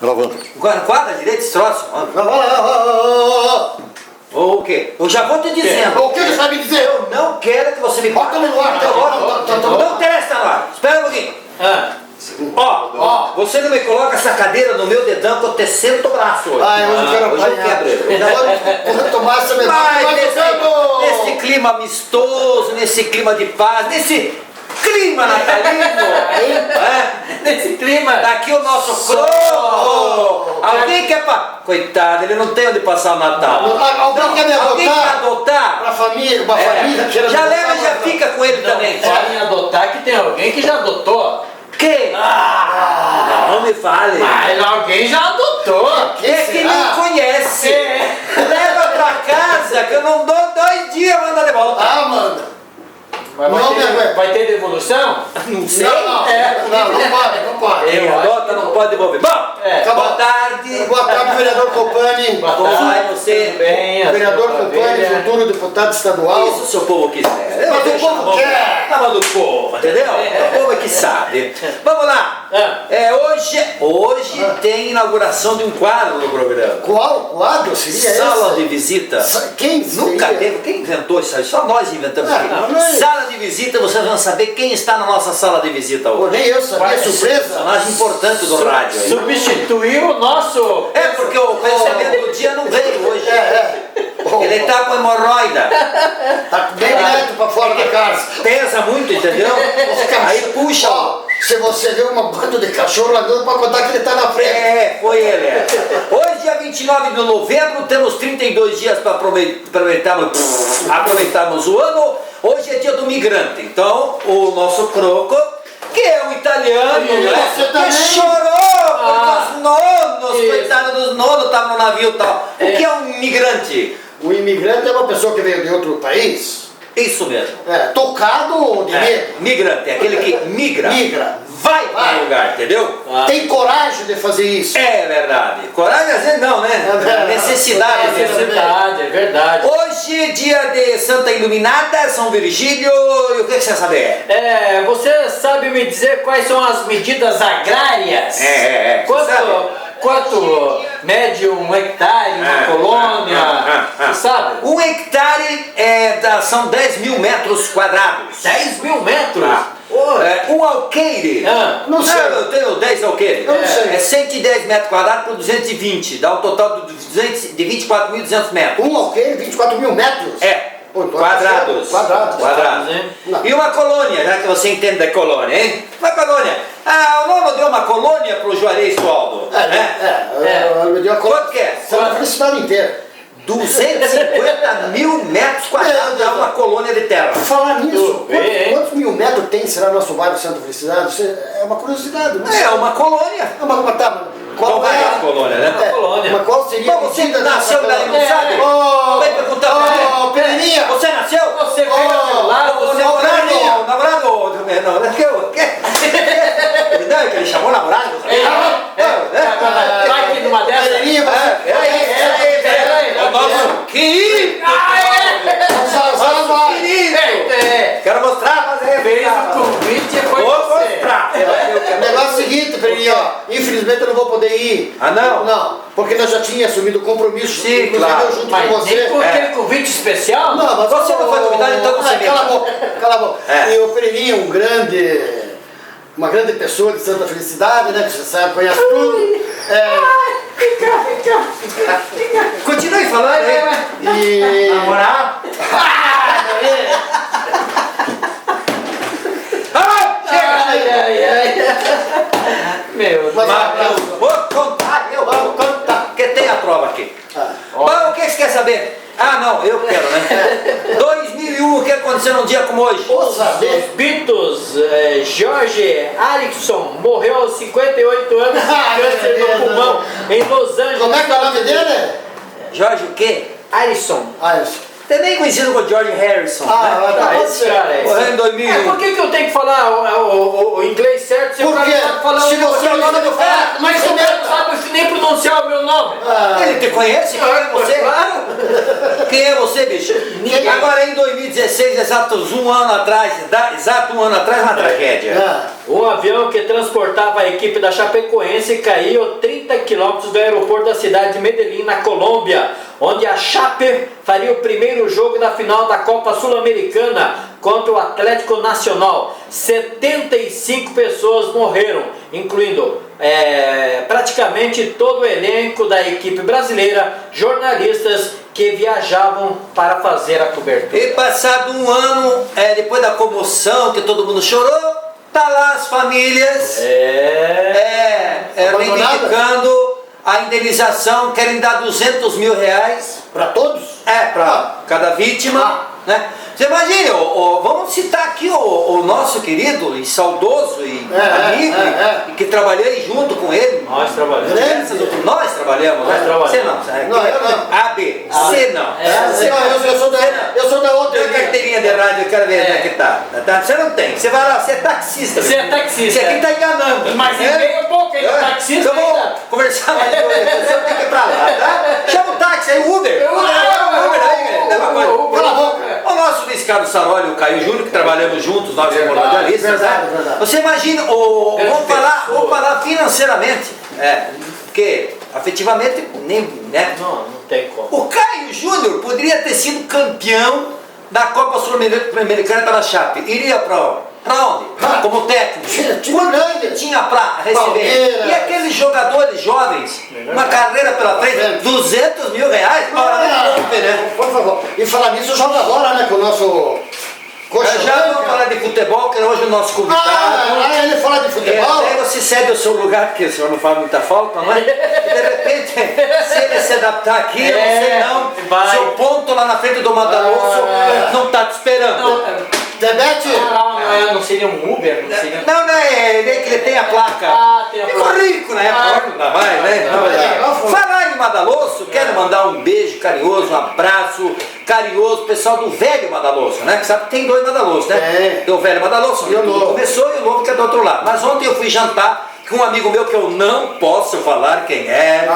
Gravando. Quadra direito esse troço? O quê? Eu já vou te dizendo. O que você vai me dizer? Eu não quero que você me Bota no ar, Não interessa no ar. Espera um pouquinho. Ó, você não me coloca essa cadeira no meu dedão que eu te sento o braço hoje. Hoje eu quero Hoje eu quebro ele. Quanto mais você me Mas nesse clima amistoso, nesse clima de paz, nesse clima natalino, Nesse clima. tá aqui o nosso croco. Alguém quer Coitado, ele não tem onde passar o Natal. Alguém quer me Alguém quer adotar? Pra família, uma família que Já leva e já fica com ele também. Fala em adotar que tem alguém que já adotou. Quem? Não me fale. Mas alguém já adotou. É que não conhece. Leva pra casa que eu não dou 2 dias manda de volta. Manda. Mas vai ter devolução? Não sei. Não pode. Quem adota não pode devolver. Bom, boa tarde. Boa tarde, vereador Copani. Como vai você? Bem, Vereador Copani, futuro deputado estadual. Isso se o povo quiser. Mas o povo quer. Na mão do povo, entendeu? O povo é que sabe. Vamos lá. Hoje tem inauguração de um quadro no programa. Qual quadro seria esse? Sala de visita. Quem Nunca seria? teve. Quem inventou isso aí? Só nós inventamos isso não aqui. é. Sala de visita, vocês vão saber quem está na nossa sala de visita Pô, hoje. nem eu sabia, surpresa. Personagem importante do rádio aí. Substituiu o nosso. É porque o pensamento do dia não veio hoje. Ele tá com hemorroida. Tá bem direto pra fora da casa. Pesa muito, entendeu? Aí puxa. Se você vê uma banda de cachorro andando pra contar que ele tá na frente. Foi ele. Hoje, dia 29 de novembro, temos 32 dias para aproveitarmos o ano. Hoje é dia do migrante. Então, o nosso croco, que é um italiano, né? Que chorou porque os nonos, coitado dos nonos, estavam no navio e tal. O que é um imigrante? O imigrante é uma pessoa que veio de outro país. Isso mesmo. Tocado de medo. Migrante, é aquele que migra. Vai para um lugar, entendeu? Tem coragem de fazer isso. É verdade. Coragem às vezes não, né? Necessidade. É verdade. Hoje, dia de Santa Iluminada, São Virgílio, e o que você sabe? Você sabe me dizer quais são as medidas agrárias? Quanto mede um hectare, uma colônia? Você sabe? Um hectare são 10 mil metros quadrados. 10 mil metros? Um alqueire. Não sei. Eu tenho 10 alqueires. Não sei. É 110 metros quadrados por 220. Dá um total de 24.200 metros. Um alqueire, 24 mil metros? Quadrados. Quadrados, hein? E uma colônia, já que você entende da colônia, hein? Uma colônia. O nome deu uma colônia pro Juarez Sualdo. Me deu a Quanto que é? Santa Felicidade inteira. 250 mil metros quadrados dá uma colônia de terra. Falar nisso, quantos mil metros tem, será, nosso bairro Santa Felicidade? Isso é uma curiosidade, não É uma colônia. Qual é a colônia, né? Colônia. Mas qual seria a Você medida nasceu dessa daí, não sabe? Vai perguntar pra mim. Pereninha! Você nasceu? Você veio do meu lado, Você é o namorado? Não, é que eu... Não, é que ele chamou namorado? Vai aqui numa dessas. Pereninha, O nosso querido! Quero mostrar, fazer. Fez o convite e foi Vou você. mostrar. O negócio é o seguinte, Pereninha, infelizmente eu não vou poder ir. Não? Não, porque nós já tínhamos assumido o compromisso. Sim, inclusive claro. eu junto Mas com você. nem com aquele convite especial? Não, mas Você não foi convidado, então você mesmo. Cala a boca. E o Pereninha, uma grande pessoa de Santa Felicidade, né? Que você sabe, conhece tudo. Continue falando aí. E... Namorar? Meu Mas- Eu vou contar, porque tem a prova aqui. Bom, o que você quer saber? Não, eu quero, né? 2001, o que aconteceu num dia como hoje? Vou saber. Os Beatles, George Harrison morreu aos 58 anos de câncer no pulmão em Los Angeles. Como é que é o nome dele? Jorge o quê? Harrison. Isso. Também conhecido como George Harrison, né? Pode Esse ser. cara aí. Morreu em 2001. Por que eu tenho que falar o inglês certo se o cara Porque não sabe falar se o você nome não do sabe cara? mas Mas você não sabe nem pronunciar o meu nome? Ele te conhece? Quem é você? Claro. Quem é você, bicho? Ninguém. Agora em 2016, exato um ano atrás, uma tragédia. Um avião que transportava a equipe da Chapecoense caiu 30 quilômetros do aeroporto da cidade de Medellín, na Colômbia, onde a Chape faria o primeiro jogo da final da Copa Sul-Americana contra o Atlético Nacional. 75 pessoas morreram, incluindo praticamente todo o elenco da equipe brasileira, jornalistas que viajavam para fazer a cobertura. E passado um ano, depois da comoção, que todo mundo chorou, tá lá as famílias reivindicando a indenização, querem dar 200 mil reais. Para todos? Para cada vítima. Né? Você imagina, vamos citar aqui o nosso querido e saudoso e amigo, e que trabalhei junto com ele. Nós trabalhamos. Nós trabalhamos, né? Você não. Não, eu não. A, B. C não. Eu sou da outra. Tem a carteirinha de rádio, eu quero ver onde é que tá. Você não tem. Você vai lá, você é taxista. Você é taxista. Você aqui tá enganando. Mas veio um pouco aí do taxista. Então vamos conversar mais com ele. Você tem que ir pra lá, tá? Chama o táxi aí, o Uber. Uber aí, mesma coisa. Cala a boca. O nosso Luiz Carlos Saroli e o Caio Júnior, que trabalhamos juntos, nós como radialistas, verdade. Você imagina, vamos falar financeiramente, porque afetivamente nem, né? Não tem como. O Caio Júnior poderia ter sido campeão da Copa Sul-Americana pela Chape. Iria pra onde? Como técnico. Quanto tinha pra receber? Palmeiras. E aqueles jogadores jovens, uma carreira pela frente, 200 mil reais? Por favor. E falar nisso, joga agora, né? Com o nosso coxa. Já vamos falar de futebol, que hoje o nosso convidado. Ele fala de futebol? Aí você cede o seu lugar, porque o senhor não faz muita falta, não é? E de repente, se ele se adaptar aqui, você não. Seu ponto lá na frente do Madaloso não está te esperando. Debete? Não seria um Uber? Não, seria... Não é que ele tem a placa. Tem a Ficou placa. rico na época, não mais, né? Falar em Madaloso, quero mandar um beijo carinhoso, um abraço carinhoso, pessoal do velho Madaloso, né? Que sabe que tem dois Madaloso, né? Tem o velho Madaloso, que começou, e o novo que é do outro lado. Mas ontem eu fui jantar com um amigo meu que eu não posso falar quem é,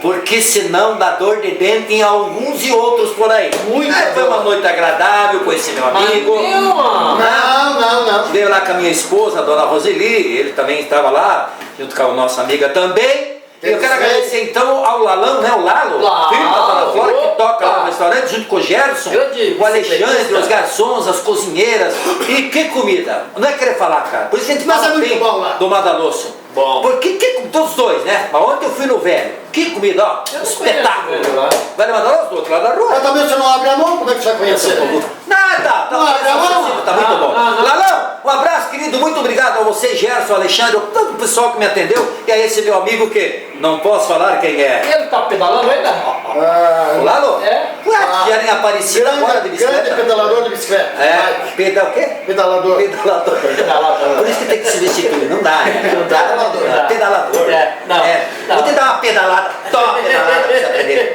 porque senão dá dor de dente em alguns e outros por aí. Foi uma noite agradável, conheci meu amigo. Não. Veio lá com a minha esposa, a dona Roseli, ele também estava lá, junto com a nossa amiga também. E eu quero agradecer então ao Lalão, né? O Lalo, filho da dona Flora, que toca lá no restaurante, junto com o Gerson, o Alexandre, os garçons, as cozinheiras. E que comida! Não é querer falar, cara. Por isso que a gente fala bem do Madaloso. Bom. Porque todos dois, né? Mas ontem eu fui no velho. Que comida, ó. Espetáculo. Velho Madaloso, do outro lado da rua. Mas também você não abre a mão? Como é que você vai conhecer? Nada! Tá muito bom. Lalão, um abraço, querido. Muito obrigado a você, Gerson, Alexandre, todo o pessoal que me atendeu. E a esse meu amigo que não posso falar quem é. Ele tá pedalando ainda? O Lalo? Já nem aparecia agora de Grande bicicleta. pedalador de bicicleta. O quê? Pedalador. Por isso que tem que se substituir. Não dá, né? Não dá. Pedalador. Vou te dar uma pedalada. Toma uma pedalada pra você aprender.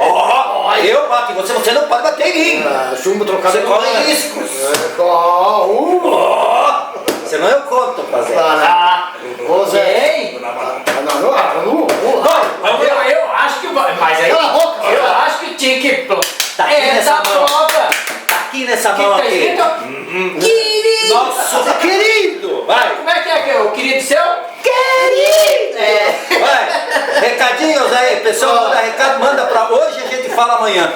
Eu bato em você não pode bater em mim. Chumbo trocado. Você corre riscos. Senão eu conto, fazer. Ô Zé. Eu acho que vai. Mas aí. Cala a boca. Eu acho que tinha que. Tá aqui nessa mão. prova. Tá aqui nessa mão Tá aqui. escrito? Querido! Nossa, querido! Vai! Como é que é o querido seu? Querido! Vai! Recadinhos aí, pessoal, manda recado, manda pra hoje, a gente fala amanhã.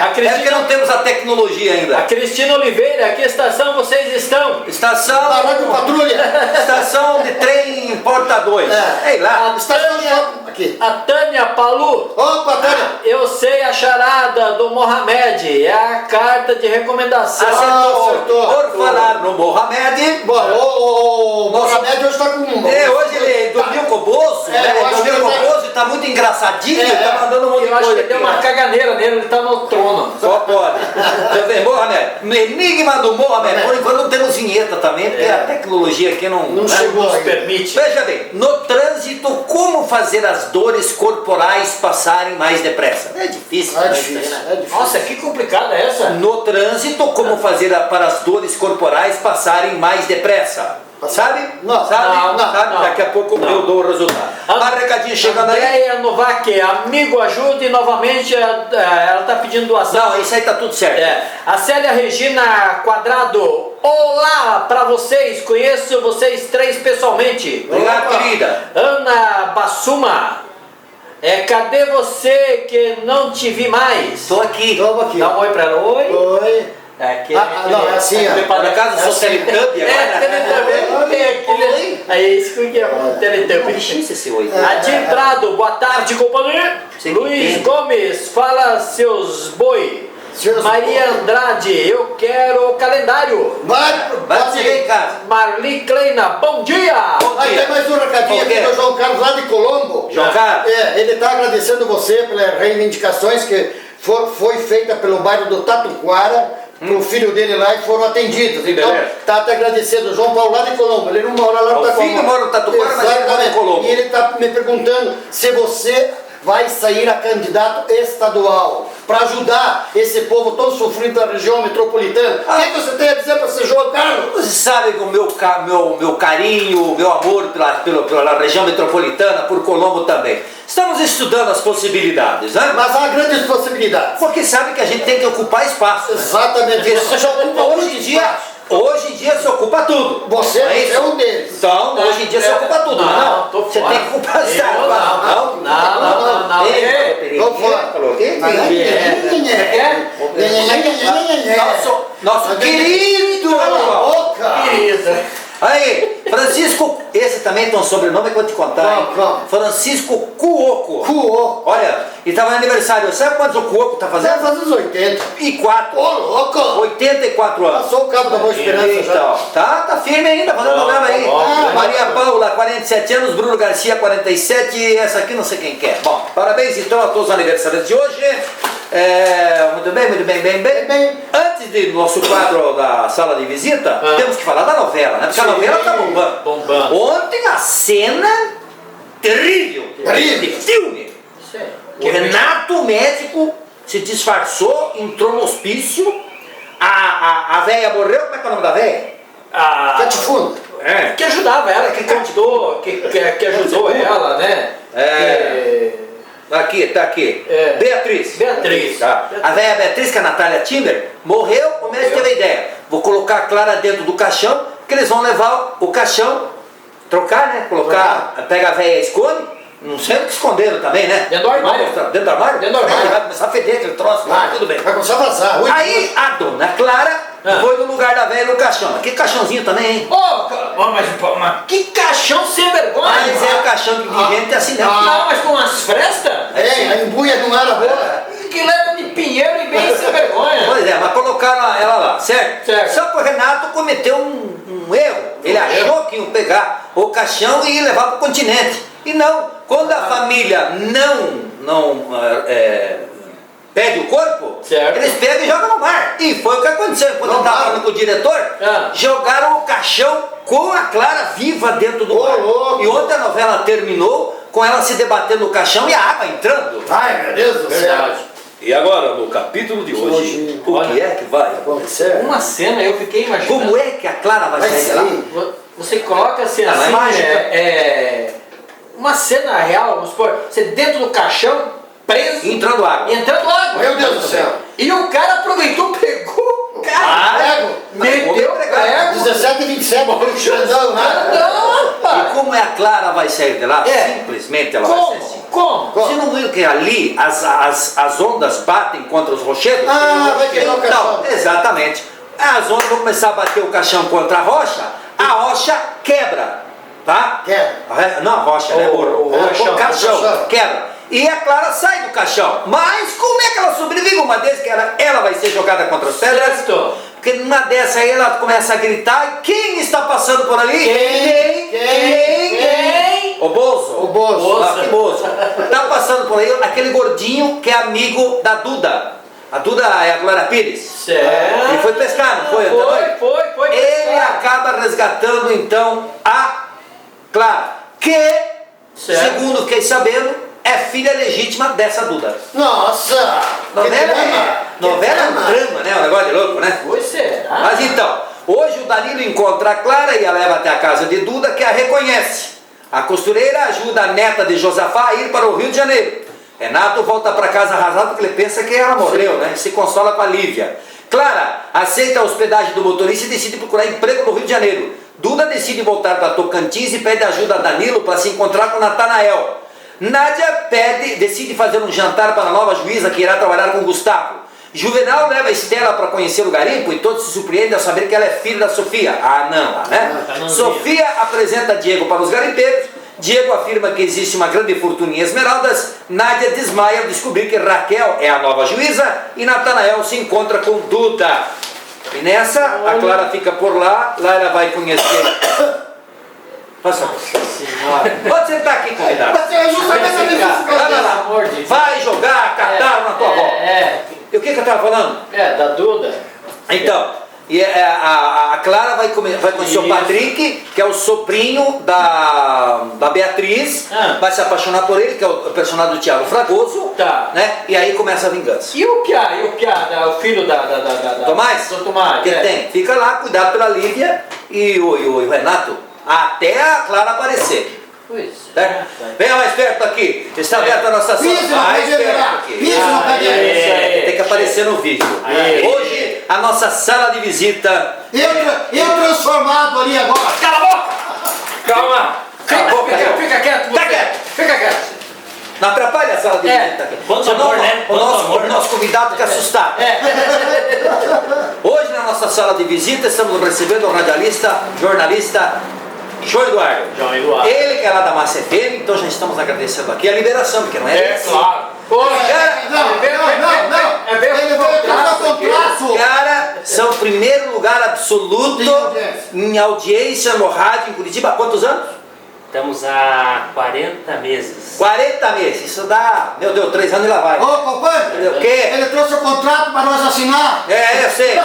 A porque Cristina, não temos a tecnologia a ainda. Cristina Oliveira, que estação vocês estão? Estação. Rádio Patrulha. Estação de trem Porta 2. Ei lá. Estação de aqui. A Tânia Palu. Opa, Tânia. Eu sei a charada do Mohamed. É a carta de recomendação. Acertou. Por falar no Mohamed. O Mohamed hoje tá com Hoje ele dormiu com o Bozo, né? eu acho Ele dormiu que com o Bozo e tá muito engraçadinho, tá mandando um monte de Eu acho que coisa. deu uma caganeira nele, ele tá no trono. Só pode. Você vê, Mohamed, Enigma do Mohamed. Por enquanto não temos vinheta também, porque a tecnologia aqui não chegou Nos aí. permite. Veja bem, no trânsito, como fazer as dores corporais passarem mais depressa? É difícil. É né? difícil. Nossa, que complicada é essa? No trânsito, como fazer para as dores corporais passarem mais depressa? Sabe? Não, Sabe? não, Sabe? não. Daqui a pouco eu dou o resultado. Mais recadinho chegando aí. Andréia Novak, amigo, ajude novamente. Ela tá pedindo doação. Não, isso aí tá tudo certo. A Célia Regina Quadrado. Olá pra vocês, conheço vocês três pessoalmente. Obrigado, querida. Ana Bassuma. Cadê você que não te vi mais? Tô aqui. Toma aqui. Dá um oi pra ela. Oi. Oi. Não, é assim, ó. Por acaso eu sou Teletubby agora? Teletubby. Aí isso que é Teletubby. Licença, esse oi. Adir Prado, boa tarde, companhia. Sim, Luiz sim. Gomes, fala seus boi. Seus Maria boi. Andrade, eu quero o calendário. Vai chegar em casa. Marli Kleina, bom dia. Aí tem mais um recadinho aqui do João Carlos lá de Colombo. João Carlos. Ele está agradecendo você pelas reivindicações que foi feita pelo bairro do Tatuquara, pro filho dele lá, e foram atendidos. Sim, Então, beleza. tá até agradecendo o João Paulo lá de Colombo. Ele não mora lá no O Tatuquara. filho mora no Tatuquara, mas ele mora em Exatamente. Colombo. E ele está me perguntando se você vai sair a candidato estadual para ajudar esse povo tão sofrido da região metropolitana. O que você tem a dizer para esse João Carlos? Você sabe que o meu carinho, o meu amor pela região metropolitana, por Colombo também. Estamos estudando as possibilidades, né? Mas há grandes possibilidades. Porque sabe que a gente tem que ocupar espaço. Né? Exatamente. Você já ocupa Hoje em dia se ocupa tudo. Você Não é isso? é um deles. Então, hoje em dia se ocupa tudo. Não, tô Você fora. tem que ocupar Eu espaço. não. Ei, Tô fora. falou o quê? Nosso querido! Cala a boca! Querida. Aí, Francisco, esse também tem um sobrenome que eu vou te contar, hein? Qual? Francisco Cuoco. Cuoco. Olha, ele estava no aniversário. Sabe quantos o Cuoco tá Você fazendo? faz os 80. E 4. Ô, louco! 84 anos. Passou o cabo da Boa Esperança já. Então, tá firme ainda, fazendo novela aí. bom. Maria Paula, 47 anos, Bruno Garcia, 47, e essa aqui não sei quem quer. Bom, parabéns então a todos os aniversários de hoje. Muito bem. Antes do nosso quadro da sala de visita, temos que falar da novela, né? Porque a Sim. novela tá bombando. Bombando. Ontem a cena terrível de filme. Que Renato, o médico, se disfarçou, entrou no hospício, a véia morreu, como é que é o nome da véia? Catifunda. Que ajudava ela, que cantou, que ajudou ela, né? Aqui, tá aqui. Beatriz. Beatriz. Tá. A velha Beatriz, que é a Natália Timber, morreu, o médico teve a ideia. Vou colocar a Clara dentro do caixão, que eles vão levar o caixão, trocar, né? Colocar, pega a velha e esconde. Não sei o que esconderam também, né? Dentro do armário. Dentro do armário? Dentro do armário. Vai começar a feder aquele troço lá, tudo bem. Vai começar a vazar. Aí a dona Clara foi no lugar da velha no caixão. Que caixãozinho também, hein? Mas que caixão sem vergonha! Mas é o caixão de gente assim, né? Não, mas com umas frestas? A embuia não era boa. Que leva de pinheiro e bem sem vergonha! Pois é, mas colocaram ela lá, certo? Certo. Só que o Renato cometeu um erro. Ele achou que iam pegar o caixão e ia levar para o continente. E não, quando a família não pede o corpo, Certo. eles pegam e jogam no mar. E foi o que aconteceu. Quando eu estava falando com o diretor, jogaram o caixão com a Clara viva dentro do mar. Louco. E ontem a novela terminou com ela se debatendo no caixão e a água entrando. Ai, meu Deus do céu. Verdade. E agora, no capítulo de hoje, o que é que vai acontecer? Uma cena, eu fiquei imaginando. Como é que a Clara vai sair de lá? Você coloca assim, Não é assim, mágica. uma cena real, vamos supor, você dentro do caixão, preso, Entrando água. entrando água. Meu Deus do céu. E o cara aproveitou, pegou o cara, Prego. meteu o prego. 17 e 27. Xandão, nada. Não, rapaz. E como é a Clara vai sair de lá? Simplesmente ela vai sair assim. Como? Você não viu que ali as ondas batem contra os rochedos? Vai quebrar o caixão. Não, exatamente. As ondas vão começar a bater o caixão contra a rocha quebra, tá? Quebra. Não a rocha, né? O caixão quebra. E a Clara sai do caixão. Mas como é que ela sobrevive uma vez que ela vai ser jogada contra as pedras? Certo. Porque numa dessa aí ela começa a gritar. E quem está passando por ali? Quem? O Bozo. O Bozo. Que Bozo. Tá passando por aí aquele gordinho que é amigo da Duda. A Duda é a Glória Pires. Certo. Ele foi pescar, não foi? Foi. Ele acaba resgatando então a Clara, que, segundo fiquei sabendo, é filha legítima dessa Duda. Nossa. Novela é um drama, né? Um negócio de louco, né? Pois será? Mas então, hoje o Danilo encontra a Clara e a leva até a casa de Duda, que a reconhece. A costureira ajuda a neta de Josafá a ir para o Rio de Janeiro. Renato volta para casa arrasado porque ele pensa que ela morreu, né? Se consola com a Lívia. Clara aceita a hospedagem do motorista e decide procurar emprego no Rio de Janeiro. Duda decide voltar para Tocantins e pede ajuda a Danilo para se encontrar com Natanael. Nádia decide fazer um jantar para a nova juíza que irá trabalhar com Gustavo. Juvenal leva Estela para conhecer o garimpo e todos se surpreendem ao saber que ela é filha da Sofia. Ah, não, né? Sofia apresenta Diego para os garimpeiros. Diego afirma que existe uma grande fortuna em esmeraldas. Nádia desmaia ao descobrir que Raquel é a nova juíza e Natanael se encontra com Duda. E nessa, a Clara fica por lá. Lá ela vai conhecer. Passa. Pode sentar aqui, convidado. Vai jogar catarro na tua avó. E o que eu estava falando? Da Duda. Então, a Clara vai conhecer o Patrick, que é o sobrinho da Beatriz, vai se apaixonar por ele, que é o personagem do Thiago Fragoso, né? E aí começa a vingança. E o Piá, o filho da Tomás? Do Tomás. Que tem? Fica lá, cuidado pela Lívia e o Renato, até a Clara aparecer. Venha mais perto aqui. Está aberta a nossa sala. Mais perto aqui. Tem que aparecer no vídeo. Hoje, a nossa sala de visita. Eu transformado ali agora. Cala a boca! Calma! Fica quieto! Fica quieto! Não atrapalha a sala de visita aqui. O nosso convidado fica assustado. Hoje, na nossa sala de visita, estamos recebendo o radialista, jornalista João Eduardo. Ele que é lá da Massa FM, então já estamos agradecendo aqui a liberação, porque não é assim. Claro. Ele vai contrato. Cara, são primeiro lugar absoluto em audiência no rádio em Curitiba. Há quantos anos? Estamos há 40 meses. 40 meses, isso dá, meu Deus, 3 anos e lá vai. Ô, companheiro, O quê? ele trouxe o contrato para nós assinar. Eu sei.